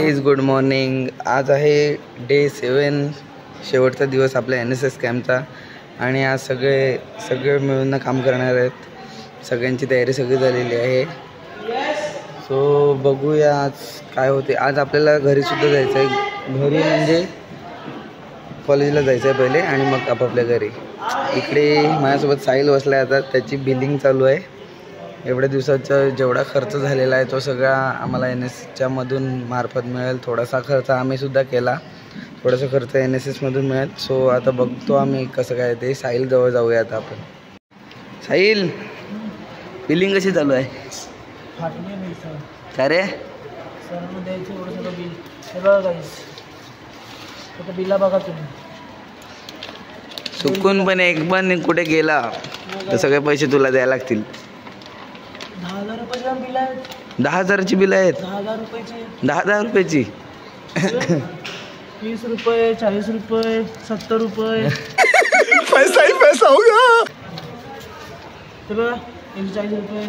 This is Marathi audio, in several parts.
Guys, good morning. आज आहे डे 7, शेवटचा दिवस आपल्या NSS कॅम्पचा. आणि आज सगळे मिळून काम करणार आहेत. सगळ्यांची तयारी सगळी झालेली आहे. सो बघूया आज काय होते. आज आपल्याला घरीसुद्धा जायचं आहे. घरी म्हणजे कॉलेजला जायचं आहे पहिले आणि मग आपापल्या घरी. इकडे माझ्यासोबत साहिल बसला आहे. आता त्याची बिलिंग चालू आहे. एवढ्या दिवसाचा जेवढा खर्च झालेला आहे तो सगळा आम्हाला NSSच्या मधून मार्फत मिळेल. थोडासा खर्च आम्हीसुद्धा केला, थोडासा खर्च NSSमधून मिळेल. सो आता बघतो आम्ही कसं काय ते. साहिल जवळ जाऊया आता आपण. साहिल, बिलिंग कशी चालू आहे? काय रे? चुकून पण एक पण कुठे गेला तर सगळे पैसे तुला द्यायला लागतील. 10,000ची बिल आहेत. 10,000 रुपयाची. 20 रुपये, 40 रुपये, 70 रुपये. पैसा ही पैसा होगा. 140 रुपये.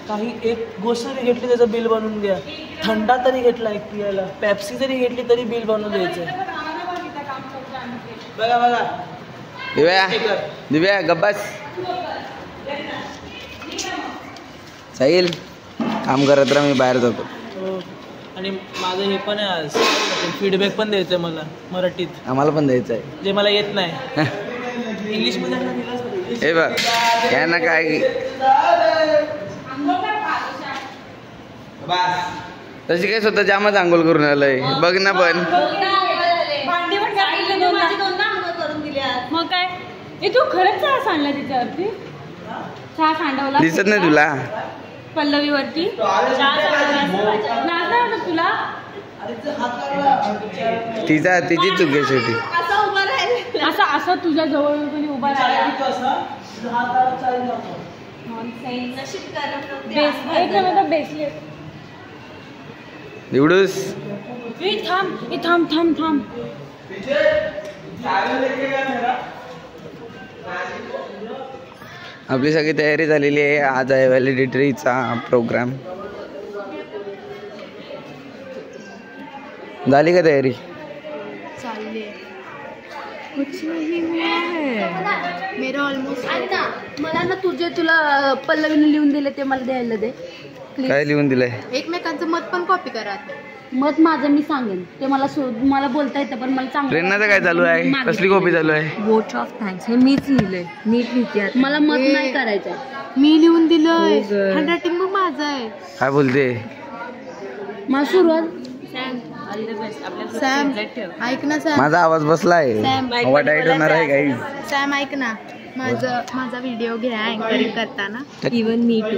काही एक गोष्ट जरी घेतली त्याचं बिल बनवून द्या. थंडा तरी घेतला एक पियाला, पेप्सी जरी घेतली तरी बिल बनवून द्यायचं. बघा बघा दिव्या गब्बास. साहिल, काम करत राहा, मी बाहेर जातो. आणि माझं हे पण आहे, आज फीडबॅक पण द्यायचं आहे मला मराठीत. आम्हाला पण द्यायचं आहे, जे मला येत नाही. इंग्लिशमध्ये हे बघ यांना काय तशी काय स्वतः जामच आंघोळ करून आलंय. बघ ना. पण मग काय तू खरंच चहा सांडला तिच्यावरती? चहा सांडवला दिसत नाही तुला? पल्लवीवरती तुला तिची चूक आहे शेवटी. असं तुझ्या जवळ कोणी उभा राहिला. निवडूस थांब. आपली सगळी तयारी झालेली आहे. आज आहे व्हॅलिडिटीचा प्रोग्राम. झाली का तयारी? कुछ नहीं हुआ है मेरा ऑलमोस्ट. मला ना तुला पल्लवीने लिहून दिले ते मला द्यायला दे. काय लिहून दिलंय? एकमेकांचं मत पण कॉपी करा. मत माझं मी सांगेन ते. मला बोलता येतं पण मला चांगलं. प्रेरणाचं काय चालू आहे? कसली कॉपी चालू आहे? वोट ऑफ थँक्स हे मीच लिहिलंय. नीट लिहिते. मला मत नाही करायचं. मी लिहून दिलंय. हँडरायटिंग मग माझं आहे. काय बोलते? मला सुरुवात. सॅम ऐक ना. सॅम माझा आवाज बसलाय. वाटायट होणार आहे काही. सॅम ऐक ना. माझा व्हिडिओ घ्या अँकरिंग करताना. Even me too.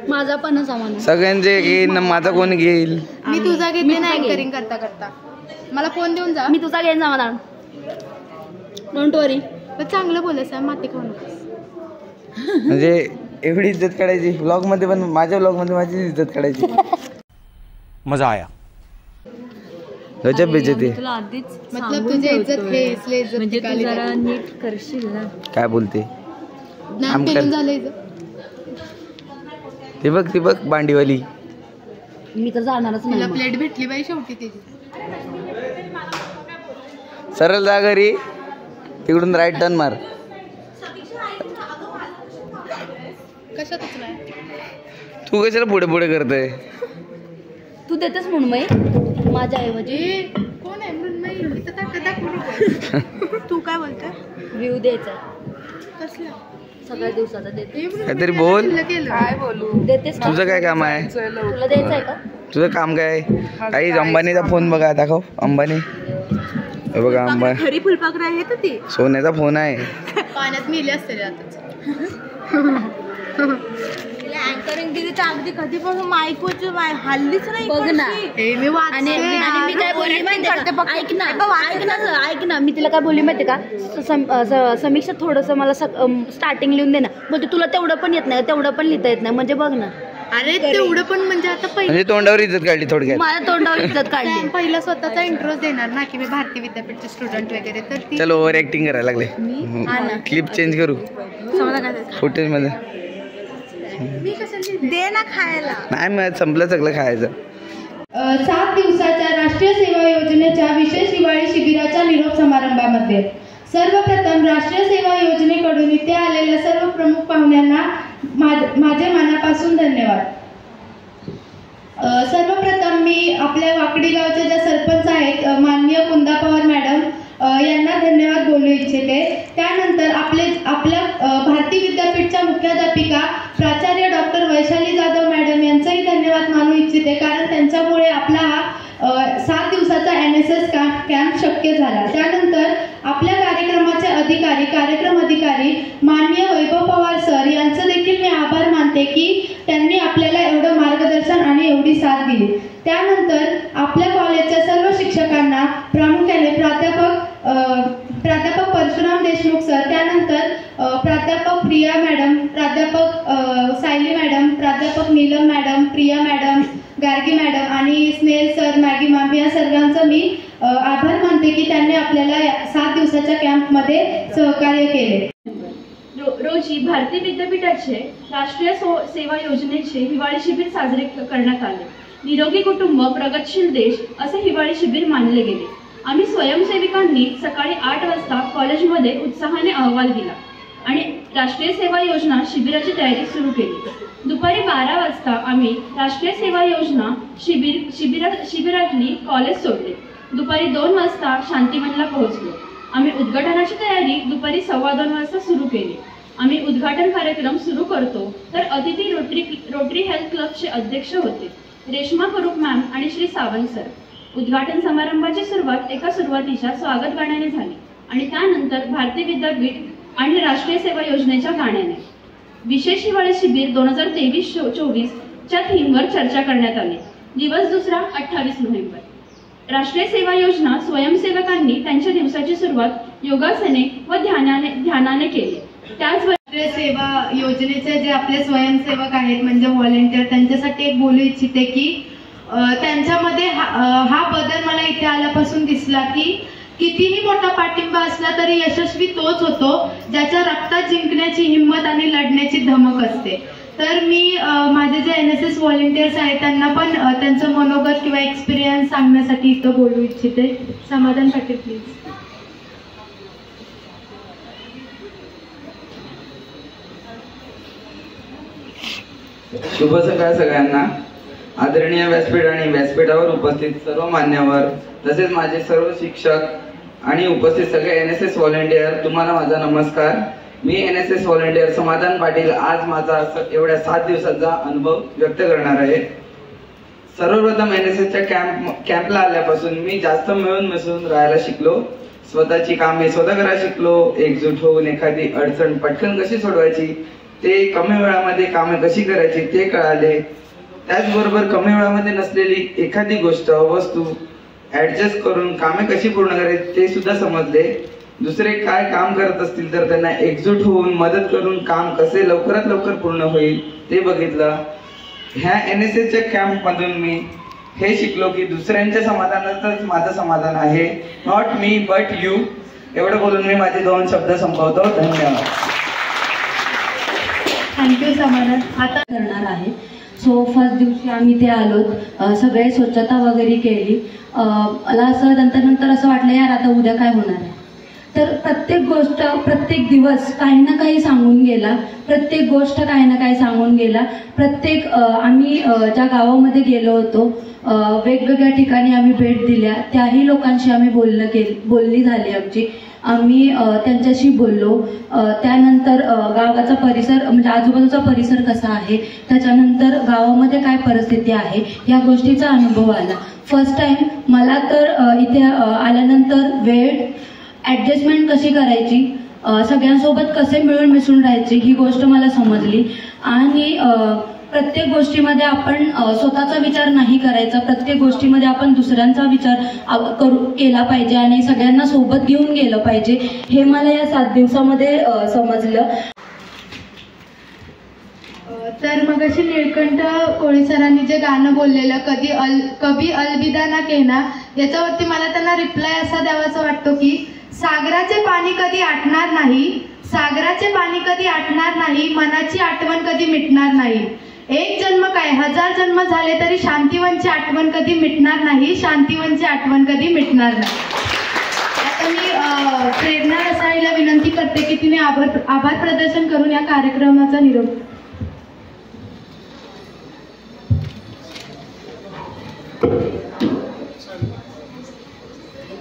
माझा पण सामान सगळ्यांचे घेईन. माझा कोण घेईल? मी तुझा घेते ना अँकरिंग करता. मला फोन देऊन जा. मी तुझा घेईन समाधान. डोंट वरी. चांगलं बोल सॅम. माती खाऊ नकोस. म्हणजे एवढी इज्जत काढायची व्लॉग मध्ये. पण माझ्या व्लॉग मध्ये माझी इज्जत काढायची. मजा आया. गजब बेइज्जती. तुला आधीच मतलब तुझी इज्जत हे इसलिए इज्जत म्हणजे तू जरा नीट करशील ना. काय बोलते? झालंय. ती बघ भांडीवाली. मी तर जाणारच नाही. प्लेट भेटली बाई शेवटी तिची. सरळ जा घरी. तिकडून राईट टर्न मार. कशात उचलाय? तू कशाला पुढे पुढे करतोय? तू देतेस मृण्मयी माझ्या ऐवजी. कोण आहे मृण्मयी? तू काय बोलतोय? व्ह्यू द्यायचा कसला? सगळ्या दिवसाचा देते. काहीतरी बोल. काय बोलू? देतेस. तुझं काय काम आहे? तुला द्यायचं आहे का? तुझं काम काय? काही अंबानीचा फोन बघा. दाखव अंबानी. हे बघा अंबानी. खरी फुलपाखरं आहे तर ती. सोन्याचा फोन आहे. पाण्यात मिले असते आताच. अँकरिंग दिली तर अगदी कधीपासून माईकवरची हल्लीच नाही. बघ ना. आणि मी काय बोलली माहिती ऐक ना. मी तिला काय बोलली माहिती का? समीक्षा थोडंसं मला स्टार्टिंग लिहून दे ना. म्हणजे तुला तेवढं पण येत नाही, तेवढं पण लिहिता येत नाही. म्हणजे बघ ना. अरे तेवढं पण म्हणजे आता म्हणजे तोंडावर इज्जत काढली थोडक्यात. मला तोंडावर इज्जत काढली. पहिला स्वतःचा इंट्रोच देणार ना की मी भारतीय विद्यापीठचे स्टुडंट वगैरे. तर ती चलो ओव्हर ऍक्टिंग करायला लागले. क्लिप चेंज करू फुटेज मध्ये. दे ना खायला. नाही मग संपलं सगळं खायचं. 7 दिवसाच्या राष्ट्रीय सेवा योजनेच्या विशेष हिवाळी शिबिराच्या निरोप समारंभामध्ये सर्वप्रथम राष्ट्रीय सेवा योजनेकडून इथे आलेल्या सर्व प्रमुख पाहुण्यांना माझे मनापासून धन्यवाद. सर्वप्रथम मी आपल्या वाकडी गावच्या ज्या सरपंच आहेत माननीय कुंदा पवार मॅडम यांना धन्यवाद बोलू इच्छिते. त्यानंतर आपल्या भारती विद्यापीठच्या मुख्याध्यापिका प्राचार्य डॉक्टर वैशाली जाधव मॅडम यांचाही धन्यवाद मानू इच्छिते, कारण त्यांच्यामुळे आपला हा 7 दिवसाचा NSS कॅम्प शक्य झाला. त्यानंतर आपल्या कार्यक्रम अधिकारी माननीय वैभव पवार सर यांचं देखील मी आभार मानते की त्यांनी आपल्याला एवढं मार्गदर्शन आणि एवढी साथ दिली. त्यानंतर आपल्या कॉलेजच्या सर्व शिक्षकांना प्रामुख्याने प्राध्यापक परशुराम देशमुख सर, त्यानंतर प्राध्यापक प्रिया मॅडम, प्राध्यापक सायली मॅडम, प्राध्यापक Neelam madam, Priya madam, Gargi madam आणि स्नेल सर, मॅगी मॅम या सर्वांचं मी आभार मानते की त्यांनी आपल्याला 7 दिवसाच्या कॅम्पमध्ये सहकार्य केले. रोजी भारती विद्यापीठाचे राष्ट्रीय सेवा योजनेचे हिवाळी शिबिर साजरे करण्यात आले. निरोगी कुटुंब प्रगतशील देश असे हिवाळी शिबिर मानले गेले. आम्ही स्वयंसेविकांनी सकाळी 8 वाजता कॉलेजमध्ये उत्साहाने अहवाल दिला आणि राष्ट्रीय सेवा योजना शिबिराची तयारी सुरू केली. दुपारी 12 वाजता आम्ही राष्ट्रीय सेवा योजना शिबिरातली कॉलेज सोडले. दुपारी 2 वाजता शांतिवनला पोहोचलो. आम्ही उद्घाटनाची तयारी दुपारी 2:15 वाजता सुरू केली. आम्ही उद्घाटन कार्यक्रम सुरू करतो तर अतिथी रोटरी हेल्थ क्लबचे अध्यक्ष होते रेश्मा फरुख मॅम आणि श्री सावंत सर. उद्घाटन समारंभाची सुरुवात एका सुरुवातीच्या स्वागत गाण्याने झाली आणि त्यानंतर भारती विद्यापीठ आणि राष्ट्रीय सेवा योजनेच्या गाण्याने. विशेष हिवाळी शिबिर 2023-24 च्या थीमवर चर्चा करण्यात आली. दिवस दुसरा 28 नोव्हेंबर. राष्ट्रीय सेवा योजना स्वयंसेवकांनी त्यांच्या दिवसाची सुरुवात योगासने व ध्यानाने केली. त्याच राष्ट्रीय सेवा योजनेचे जे आपले स्वयंसेवक आहेत म्हणजे व्हॉलेंटियर, त्यांच्यासाठी एक बोलू इच्छिते की त्यांच्यामध्ये हा बदल मला इथे आल्यापासून दिसला की कितीही मोठा पाठिंबा असला तरी यशस्वी तोच होतो ज्याच्या रक्तात जिंकण्याची हिंमत आणि लढण्याची धमक असते. तर मी माझे जे NSS व्हॉलेंटियर्स आहेत त्यांना पण त्यांचं मनोगत किंवा एक्सपिरियन्स सांगण्यासाठी इथं बोलू इच्छिते. समाधान पाटील प्लीज. शुभ सकाळ सगळ्यांना. आदरणीय व्यासपीठ आणि व्यासपीठावर उपस्थित सर्व मान्यवर तसेच माझे सर्व शिक्षक आणि उपस्थित सगळे NSS व्हॉलेंटियर, तुम्हाला माझा नमस्कार. मी NSS व्हॉलेंटियर समाधान पाटील आज माझा एवढ्या 7 दिवसाचा अनुभव व्यक्त करणार आहे. सर्वप्रथम NSSच्या कॅम्पला आल्यापासून मी जास्त मिळून मिसळून राहायला शिकलो. स्वतःची कामे स्वतः करायला शिकलो. एकजूट होऊन एखादी अडचण पटकन कशी सोडवायची, ते कमी वेळामध्ये कामे कशी करायची ते कळाले. त्याचबरोबर कमी वेळामध्ये नसलेली एखादी गोष्ट वस्तू ऍडजस्ट करून कामे कशी पूर्ण करायची ते सुद्धा समजले. दुसरे काय काम करत असतील तर त्यांना एकजूट होऊन मदत करून काम कसे लवकरात लवकर पूर्ण होईल ते बघितलं. ह्या NSSच्या कॅम्प मधून मी हे शिकलो की दुसऱ्यांच्या समाधानातच माझं समाधान आहे. Not me but you. एवढं बोलून मी माझे 2 शब्द संपवतो. धन्यवाद. थँक्यू समाधान. आता करणार आहे. सो फर्स्ट दिवशी आम्ही ते आलोत, सगळे स्वच्छता वगैरे केली. मला असं नंतर असं वाटलं यार आता उद्या काय होणार आहे. तर प्रत्येक गोष्ट प्रत्येक दिवस काही ना काही सांगून गेला. प्रत्येक गोष्ट काही ना काही सांगून गेला. प्रत्येक आम्ही ज्या गावामध्ये गेलो होतो वेगवेगळ्या ठिकाणी आम्ही भेट दिल्या. त्याही लोकांशी आम्ही बोलणी झाली आमची. आम्ही त्यांच्याशी बोललो. त्यानंतर गावाचा परिसर म्हणजे आजूबाजूचा परिसर कसा आहे, त्याच्यानंतर गावामध्ये काय परिस्थिती आहे या गोष्टीचा अनुभव आला. फर्स्ट टाइम मला तर इथे आल्यानंतर वेळ ॲडजस्टमेंट कशी करायची, सगळ्यांसोबत कसे मिळून मिसळून राहायचे ही गोष्ट मला समजली. आणि प्रत्येक गोष्टीमध्ये आपण स्वतःचा विचार नाही करायचा. प्रत्येक गोष्टीमध्ये आपण दुसऱ्यांचा विचार केला पाहिजे आणि सगळ्यांना सोबत घेऊन गेलं पाहिजे. हे मला या 7 दिवसामध्ये समजलं. तर मग अशी निळकंठ कोळी सरांनी जे गाणं बोललेलं कभी अलविदा ना कहना, याच्यावरती मला त्यांना रिप्लाय असा द्यावासा वाटतो की सागराचे पाणी कधी आटणार नाही, सागराचे पाणी कधी आटणार नाही, मनाची आठवण कधी मिटणार नाही. एक जन्म काय 1000 जन्म झाले तरी शांतीवनची आठवण कधी मिटणार नाही, शांतीवनची आठवण कधी मिटणार नाही. आता मी प्रेरणा रसाळीला विनंती करते की तिने आभार प्रदर्शन करून या कार्यक्रमाचा निरोप.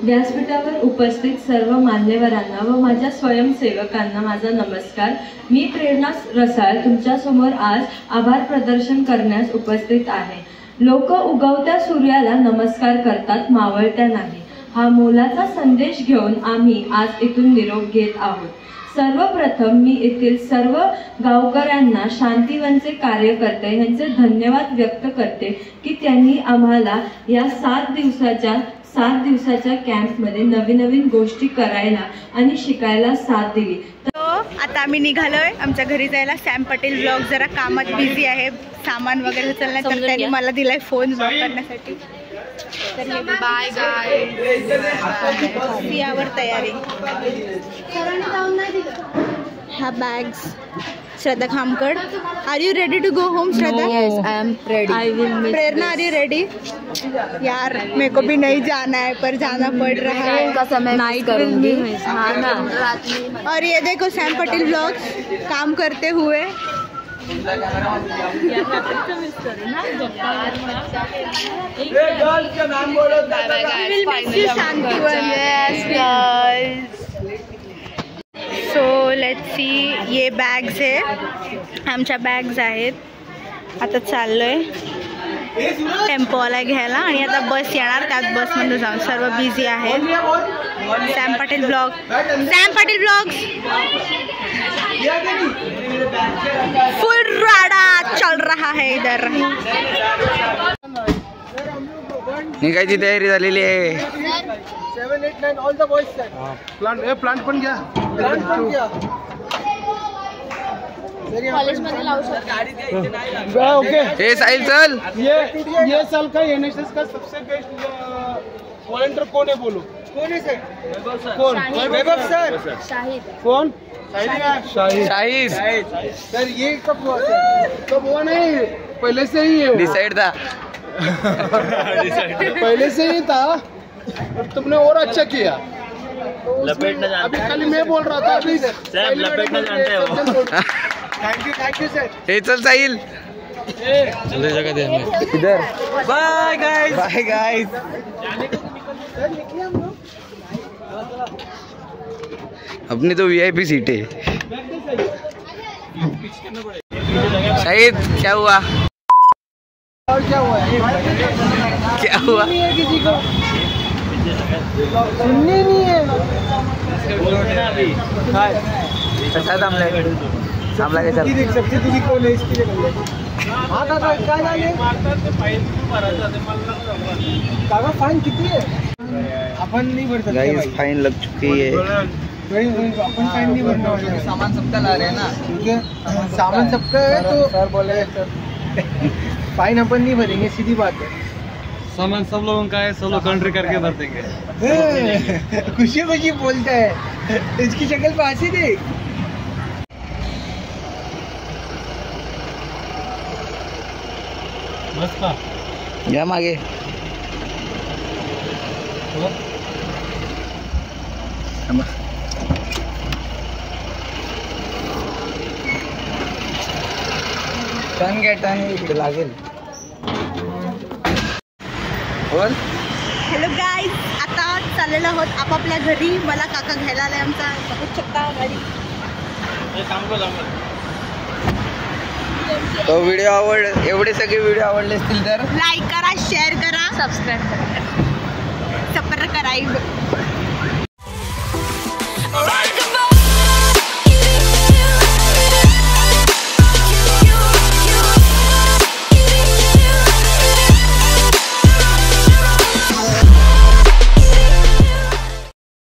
व्यासपीठावर उपस्थित सर्व मान्यवरांना व माझ्या स्वयंसेवकांना माझा नमस्कार. मी प्रेरणा रसाळ तुमच्यासमोर आज आभार प्रदर्शन करण्यास उपस्थित आहे. लोक उगवत्या सूर्याला नमस्कार करतात, मावळत्या नाही. हा मोलाचा संदेश घेऊन आम्ही आज इथून निरोप घेत आहोत. सर्वप्रथम मी येथील सर्व गावकऱ्यांना, शांतीवनचे कार्यकर्ते यांचे धन्यवाद व्यक्त करते की त्यांनी आम्हाला या 7 दिवसाच्या कॅम्पमध्ये नवीन गोष्टी करायला आणि शिकायला साथ दिली. आता आम्ही निघालोय आमच्या घरी जायला. सॅम पटेल ब्लॉग जरा कामात बिझी आहे, सामान वगैरे उचलण्यात, तर त्यांनी मला दिलाय फोन ब्लॉग करण्यासाठी. तर बाय यावर तयारी. ह्या bags Shraddha Khamkar. Are you ready to go home Shraddha? Yes, I am ready. I will miss Prerna are you ready? यार मेरे को भी नहीं जाना है पर जाना पड़ रहा है. का समय नाइट करूंगी. हाँ ना. और ये देखो सैम पटेल ब्लॉग्स काम करते हुए. So let's see. ये बॅग्स आहे, आमच्या बॅग्स आहेत. आता चाललोय टेम्पोला घ्यायला आणि आता बस येणार, त्यात बसमध्ये जाऊन. सर्व बिझी आहेत. Sam Patel blog, Sam Patel blogs फुल राडा चल रहा है इधर. निघायची तयारी झालेली आहे. 7, 8, 9 all the boys sir. Plant पण घ्या. कॉलेजमध्ये लावू शकतो. ओके. हे साहिल चल. ये साल का एनएसएस का सबसे बेस्ट वॉलंटियर कौन है बोलो? कौन है सर? कौन? वैभव सर. शाहिद. कौन? शाहिद. सर ये कब हुआ नहीं, पहले से ही है. डिसाइड था. पहले से ही था और तुमने और अच्छा किया. लपेटना जानते हैं. अभी खाली मैं बोल रहा था. अभी सर लपेटना जानते हो. Thank you sir. हे चल साहिल. जगह दे हमें इधर. Bye guys. Bye guys. अपनी तो VIP सीट है. शाहिद क्या हुआ? और क्या हुआ? क्या हुआ? किसी को सुनने नहीं है. कसा थांबला का चल. देख सकते तुझी कोण आहे इसकी हाँ काका काय झाले? काका फाईन किती आहे? आपण नहीं भर सकते. गाइस फाइन लग चुकी है. अपन फाइन नहीं भरने वाले. सामान सबका ला रहे हैं ना. ठीक है, सामान सबका है तो सर बोले फाइन अपन नहीं भरेंगे, सीधी बात है. सामान सब लोगों का है, सब लोग कंट्री करके भर देंगे. खुशी खुशी बोलता है. इसकी शक्ल पे हंसी देख. बस का या मागे. टर्न घ्या. टर्न इकडे लागेल. बोल. हॅलो गाईज, आता चाललेलो आहोत आपापल्या घरी. मला काका घ्यायला आलाय आमचा. बघू शकता गाडी. तो व्हिडिओ एवढे सगळे व्हिडिओ आवडले असतील तर लाईक करा, शेअर करा, सबस्क्राईब करा.